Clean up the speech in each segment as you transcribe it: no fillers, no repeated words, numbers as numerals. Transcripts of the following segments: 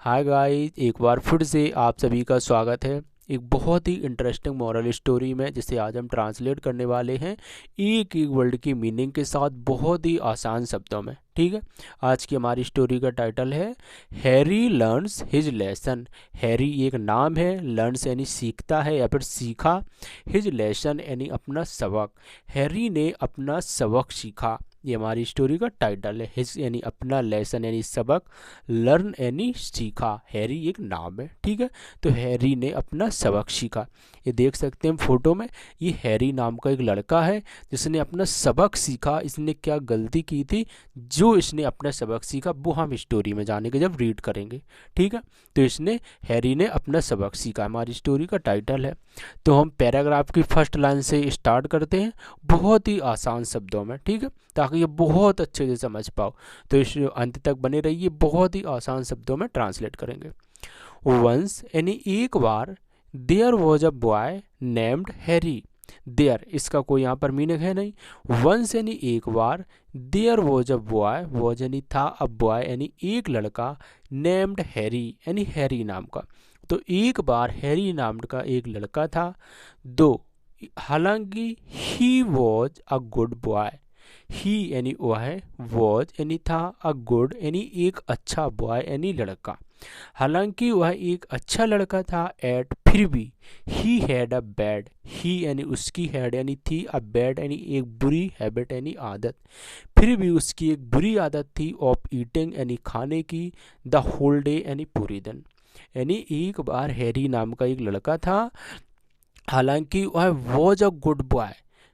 Hi guys, एक बार फिर से आप सभी का स्वागत है एक बहुत ही इंटरेस्टिंग मॉरल स्टोरी में, जिसे आज हम ट्रांसलेट करने वाले हैं एक एक वर्ड की मीनिंग के साथ बहुत ही आसान शब्दों में। ठीक है। आज की हमारी स्टोरी का टाइटल है Harry learns his lesson. Harry एक नाम है, लर्न्स यानी सीखता है या फिर सीखा, हिज लेसन यानी अपना सबक। हैरी ने अपना सबक सीखा, ये हमारी स्टोरी का टाइटल है। हिज यानी अपना, लेसन यानी सबक, लर्न यानी सीखा। हैरी एक नाम है, ठीक है। तो हैरी ने अपना सबक सीखा। ये देख सकते हैं फोटो में, ये हैरी नाम का एक लड़का है जिसने अपना सबक सीखा। इसने क्या गलती की थी, जो इसने अपना सबक सीखा वो हम स्टोरी में जानेंगे जब रीड करेंगे। ठीक है। तो इसने, हैरी ने अपना सबक सीखा, हमारी स्टोरी का टाइटल है। तो हम पैराग्राफ की फर्स्ट लाइन से स्टार्ट करते हैं, बहुत ही आसान शब्दों में, ठीक है, ताकि ये बहुत अच्छे से समझ पाओ। तो इस अंत तक बने रहिए, बहुत ही आसान शब्दों में ट्रांसलेट करेंगे। वंस यानी एक बार, there was a boy named Harry. There इसका कोई यहाँ पर मीनिंग है नहीं। वंस यानी एक बार, there was a boy, was यानी था, अ बॉय यानी एक लड़का, नेम्ड हैरी यानी हैरी नाम का। तो एक बार हैरी नाम का एक लड़का था। दो, हालांकि he was a good boy. He यानी वह, वॉज यानी था, अ गुड यानी एक अच्छा, बॉय यानी लड़का। हालांकि वह एक अच्छा लड़का था, एट फिर भी, ही हैड अ बैड, ही यानी उसकी, हैड यानी थी, अ बैड यानी एक बुरी, हैबिट यानी आदत। फिर भी उसकी एक बुरी आदत थी, ऑफ ईटिंग यानी खाने की, द होल डे यानी पूरे दिन। यानी एक बार हैरी नाम का एक लड़का था, हालांकि वह वॉज अ गुड बॉय,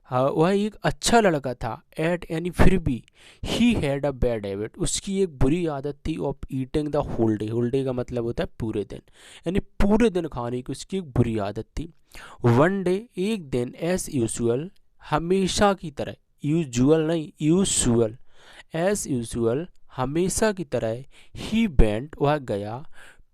हाँ वह एक अच्छा लड़का था, एट यानी फिर भी, he had a bad habit उसकी एक बुरी आदत थी, of eating the whole day, whole day का मतलब होता है पूरे दिन, यानी पूरे दिन खाने की उसकी एक बुरी आदत थी। वन डे एक दिन, एज यूजुअल हमेशा की तरह, यूजुअल नहीं यूजुअल, एज यूजुअल हमेशा की तरह, ही वेंट वह गया,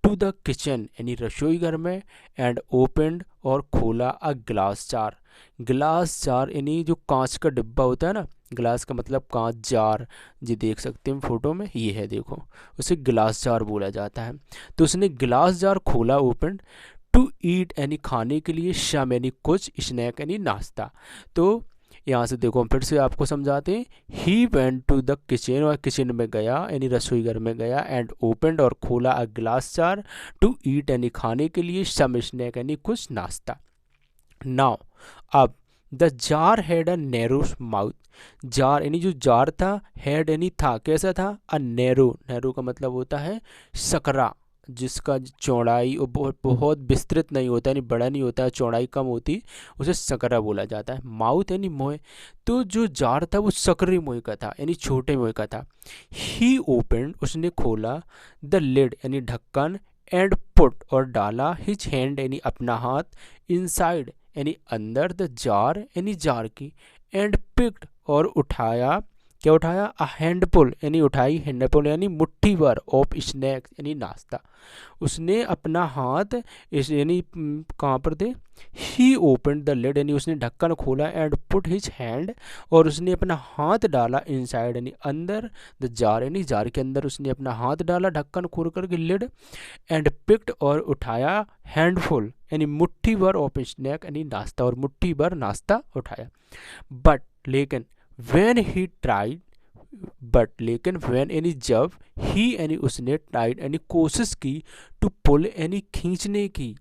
टू द किचन यानी रसोई घर में, एंड ओपनड और खोला, a glass jar. Glass jar यानी जो कांच का डिब्बा होता है ना, ग्लास का मतलब कांच, जार जी देख सकते हैं फोटो में, ये है देखो, उसे ग्लास जार बोला जाता है। तो उसने ग्लास जार खोला, ओपन, टू ईट यानी खाने के लिए, शम यानी कुछ, स्नैक यानी नाश्ता। तो यहाँ से देखो हम फिर से आपको समझाते हैं। He went to the kitchen, और किचन में गया यानी रसोई घर में गया, एंड ओपनड और खोला, a glass jar, to eat यानी खाने के लिए, सम स्नैक यानी कुछ नाश्ता। नाउ अब, the jar had a narrow mouth. Jar यानी जो जार था, हैड यानी था, कैसा था, अ नैरो, नैरो का मतलब होता है सकरा, जिसका चौड़ाई और बहुत बहुत विस्तृत नहीं होता, यानी बड़ा नहीं होता है, चौड़ाई कम होती, उसे सकरा बोला जाता है। माउथ यानी मुंह। तो जो जार था वो सकरे मुंह का था, यानी छोटे मुंह का था। ही ओपन उसने खोला, द लिड यानी ढक्कन, एंड पुट और डाला, हिज हैंड यानी अपना हाथ, इनसाइड यानी अंदर, द जार यानी जार की, एंड पिक्ड और उठाया, क्या उठाया, अ हैंडफुल यानी उठाई, हैंडफुल यानी मुट्ठी भर, ऑफ स्नैक्स यानी नाश्ता। उसने अपना हाथ, इस यानी कहाँ पर थे, ही ओपन द लिड यानी उसने ढक्कन खोला, एंड पुट हिज हैंड और उसने अपना हाथ डाला, इनसाइड यानी अंदर, द जार यानी जार के अंदर उसने अपना हाथ डाला, ढक्कन खोल करके लिड, एंड पिक्ड और उठाया, हैंडफुल यानी मुट्ठी भर, ऑफ स्नैक यानी नाश्ता, और मुट्ठी भर नाश्ता उठाया। बट लेकिन, वेन ही ट्राइड, बट लेकिन, वेन यानी जब, ही यानी उसने, ट्राइड यानी कोशिश की, टू पुल यानी खींचने की,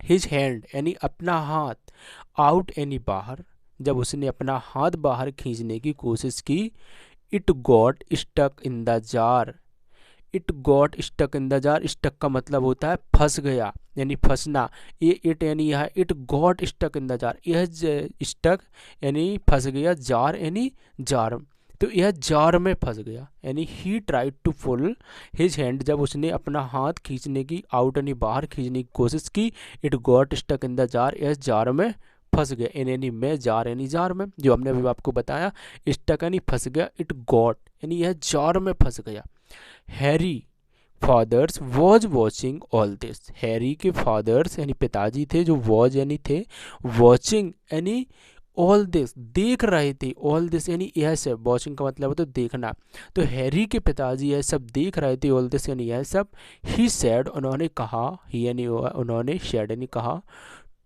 हिज हैंड यानी अपना हाथ, आउट यानी बाहर, जब उसने अपना हाथ बाहर खींचने की कोशिश की, it got stuck in the jar. It got stuck in the jar, stuck का मतलब होता है फंस गया यानी फंसना। ये इट यानी यह, it got stuck in the jar, यह स्टक यानी फंस गया, जार यानी जार, तो यह जार में फंस गया। यानी he tried to pull his hand, जब उसने अपना हाथ खींचने की, आउट यानी बाहर खींचने की कोशिश की, it got stuck in the jar, यह जार में फंस गया, इन यानी में, जार यानी जार में, जो हमने अभी आपको बताया, स्टक यानी फंस गया, इट गॉट यानी यह जार में फंस गया। Harry father's was watching all this, Harry के फादर्स यानी पिताजी थे, जो वॉज यानी थे, वॉचिंग यानी ऑल दिस देख रहे थे, ऑल दिस यानी यह सब, वॉचिंग का मतलब है तो देखना, तो हैरी के पिताजी यह सब देख रहे थे, ऑल दिस यानी यह सब। ही सैड उन्होंने कहा, ही यानी उन्होंने, सैड यानी कहा,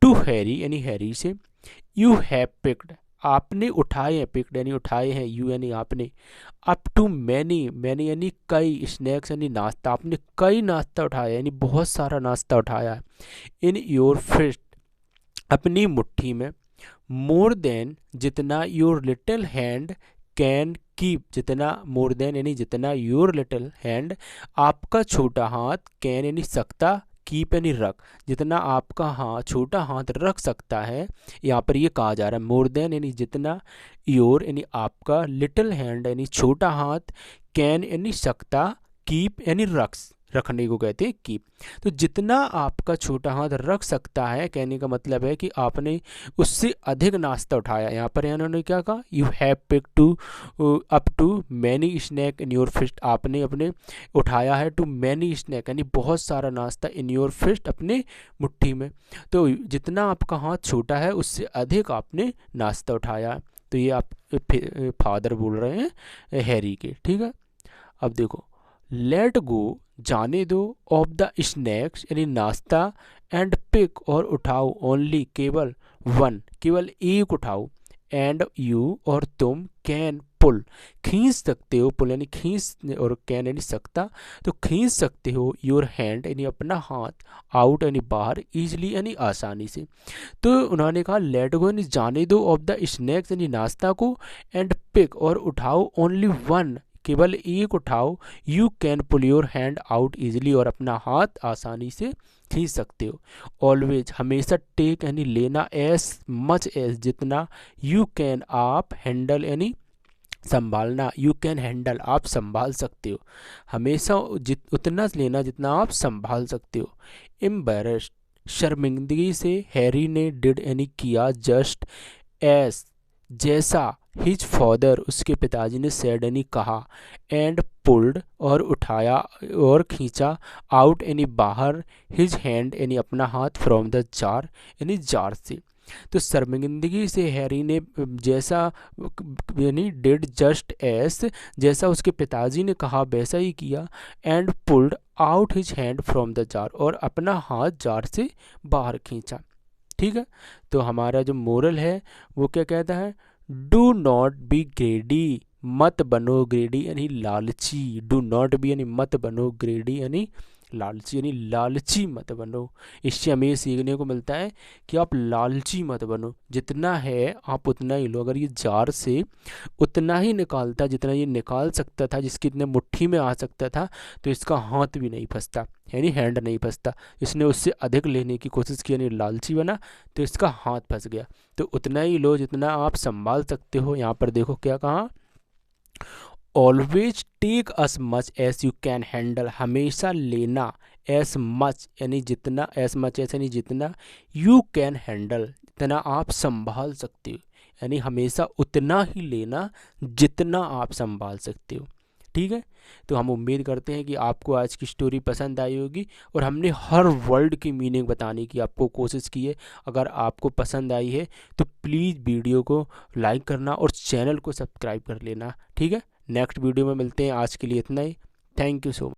टू हैरी यानी हैरी से, यू हैव पिक्ड आपने उठाए हैं, पिक्ड यानी उठाए हैं, यू यानी आपने, अप टू मैनी, मैनी यानी कई, स्नैक्स यानी नाश्ता, आपने कई नाश्ता उठाया यानी बहुत सारा नाश्ता उठाया है, इन योर फिस्ट अपनी मुट्ठी में, मोर देन जितना, your little hand can keep जितना, मोर देन यानी जितना, योर लिटिल हैंड आपका छोटा हाथ, कैन यानी सकता, कीप यानी रख, जितना आपका हाथ छोटा हाथ रख सकता है, यहाँ पर ये कहा जा रहा है। मोर देन यानी जितना, योर यानी आपका, लिटिल हैंड यानी छोटा हाथ, कैन यानी सकता, कीप यानी रखने को कहते हैं कीप। तो जितना आपका छोटा हाथ रख सकता है, कहने का मतलब है कि आपने उससे अधिक नाश्ता उठाया। यहाँ पर इन्होंने क्या कहा, you have pick to up too many snack in your fist, आपने अपने उठाया है टू मैनी स्नैक यानी बहुत सारा नाश्ता, इन योर फिस्ट अपने मुट्ठी में। तो जितना आपका हाथ छोटा है उससे अधिक आपने नाश्ता उठाया है। तो ये आप फादर बोल रहे हैं हैरी के, ठीक है। अब देखो, लेट गो जाने दो, ऑफ द स्नैक्स यानी नाश्ता, एंड पिक और उठाओ, ओनली केवल वन केवल एक उठाओ, एंड यू और तुम कैन पुल खींच सकते हो, पुल यानी खींच और कैन यानी सकता, तो खींच सकते हो, योर हैंड यानी अपना हाथ, आउट यानी बाहर, ईजली यानी आसानी से। तो उन्होंने कहा लेट गो यानी जाने दो, ऑफ द स्नैक्स यानी नाश्ता को, एंड पिक और उठाओ, ओनली वन केवल एक उठाओ, you can pull your hand out easily और अपना हाथ आसानी से खींच सकते हो। ऑलवेज हमेशा, टेक यानी लेना, एस मच एस जितना, यू कैन आप, हैंडल यानी संभालना, यू कैन हैंडल आप संभाल सकते हो, हमेशा उतना लेना जितना आप संभाल सकते हो। एम्बैरेस्ड शर्मिंदगी से, हैरी ने डिड यानी किया, जस्ट एस जैसा, हिज फादर उसके पिताजी ने सैड यानी कहा, एंड पुल्ड और उठाया और खींचा, आउट यानी बाहर, हिज हैंड यानी अपना हाथ, फ्रॉम द जार यानी जार से। तो शर्मिंदगी से हैरी ने जैसा यानी डिड जस्ट एस जैसा उसके पिताजी ने कहा वैसा ही किया, and pulled out his hand from the jar और अपना हाथ जार से बाहर खींचा, ठीक है। तो हमारा जो मोरल है वो क्या कहता है, डू नॉट बी ग्रेडी मत बनो ग्रेडी यानी लालची, डू नॉट बी यानी मत बनो, ग्रेडी यानी लालची यानी लालची मत बनो। इससे हमें ये सीखने को मिलता है कि आप लालची मत बनो, जितना है आप उतना ही लो। अगर ये जार से उतना ही निकालता जितना ये निकाल सकता था, जिसकी इतने मुट्ठी में आ सकता था, तो इसका हाथ भी नहीं फंसता यानी हैंड नहीं फंसता। इसने उससे अधिक लेने की कोशिश की यानी लालची बना, तो इसका हाथ फंस गया। तो उतना ही लो जितना आप संभाल सकते हो। यहाँ पर देखो क्या कहा, always take us much as you can handle हमेशा लेना, एस मच यानी जितना, एस मच एस यानी जितना, यू कैन हैंडल जितना आप संभाल सकते हो, यानी हमेशा उतना ही लेना जितना आप संभाल सकते हो, ठीक है। तो हम उम्मीद करते हैं कि आपको आज की स्टोरी पसंद आई होगी और हमने हर वर्ड की मीनिंग बताने की आपको कोशिश की है। अगर आपको पसंद आई है तो प्लीज़ वीडियो को लाइक करना और चैनल को सब्सक्राइब कर लेना, ठीक है। नेक्स्ट वीडियो में मिलते हैं, आज के लिए इतना ही। Thank you so much.